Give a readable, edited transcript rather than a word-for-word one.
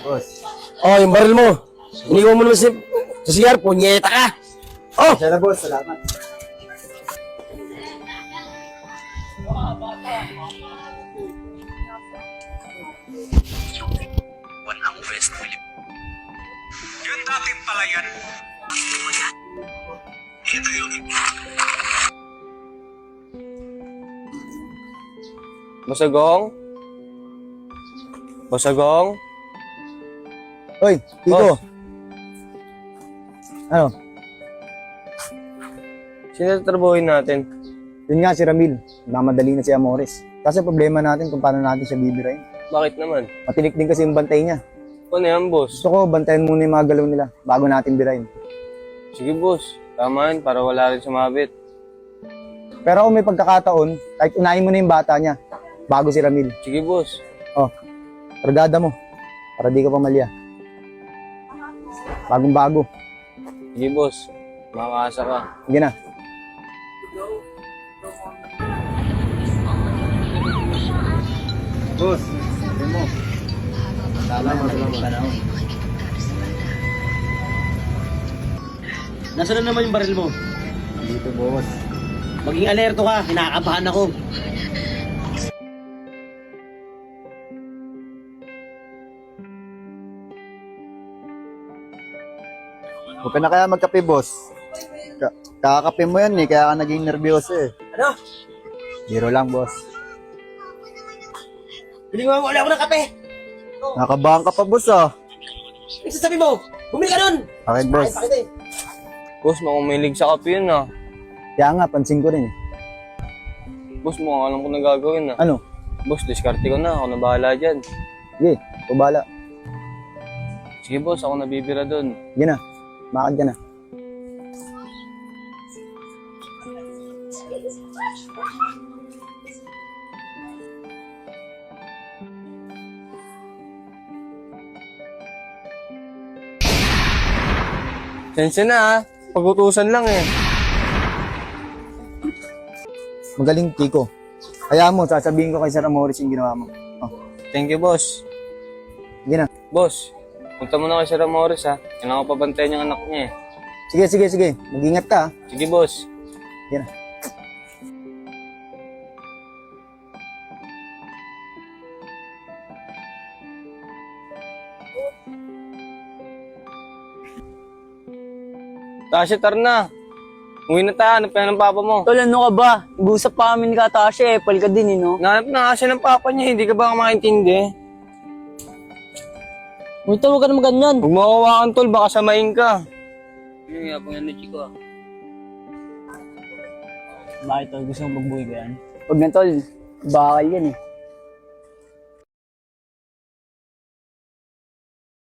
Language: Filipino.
Boss. Oh, yung baril mo. Iniwan mo naman sa CR, punyeta ka. Oh! Siya na, boss. Salamat. Walang West Philippines. Yun dating palayan. Ito yun. Basagong? Basagong? Hoy, Kiko. Boss. Ano? Sino tatrabuhin natin? Yun nga si Ramil. Mamadali na si Amores. Kasi problema natin kung paano natin siya bibirayin. Bakit naman? Matinik din kasi yung bantay niya. Ano yan, boss? Gusto ko, bantayan muna yung mga galaw nila bago natin birayin. Sige, boss. Tama yun, para wala rin sumabit. Pero kung may pagkakataon, kahit unahin mo na yung bata niya, bago si Ramil. Sige, boss. Oh, kargada mo. Para di ka pamalya. Bagong-bago. Sige, boss. Makakaasa ka. Sige na. Boss, sabi mo. Salamat. Nasaan na naman yung baril mo? Dito, boss. Maging alerto ka, kinakabahan ako. Huwag ka na kaya magkape, boss. Kakakape mo yan eh, kaya ka naging nervyoso eh. Ano? Biro lang, boss. Bilingan mo ulit ako ng kape. Nakabahan ka pa, boss ah. Sabi mo, bumili ka nun. Bakit, boss? Bakit eh? Boss, makumilig sa kape yun, ah. Kaya nga, pansin ko rin eh. Boss, mukhang alam ko na gagawin, ah. Ano? Boss, diskarte ko na. Ako na bahala dyan. Sige, kubala. Sige, boss. Ako nabibira dun. Sige na, makad ka na. Sensya na, ah. Pag-utusan lang, eh. Magaling, Kiko. Kaya mo, sasabihin ko kay Sir Amores yung ginawa mo. Oh, Thank you, boss. sige na. Boss, punta mo na kay Sir Amores, ha. Kailangan ko pabantayan yung anak niya, eh. Sige. Mag-ingat ka, ah. Sige, boss. Sige na. Tasha, tara na. Uwi na tayo. Hanap ka ng papa mo. Tol, ano ka ba? Nag-usap pa kami ni Katasha, Epal ka din, eh, no? Nahanap na kasi ng papa niya. Hindi ka ba makaintindi? Uy, tol, huwag ka naman ganyan. Huwag mo hawakan, tol. Baka samayin ka. Yung yapang yan ni Chico, ah. Bakit, tol? Gusto mong magbuhay ka yan? Huwag na, tol. Bakal yan, eh.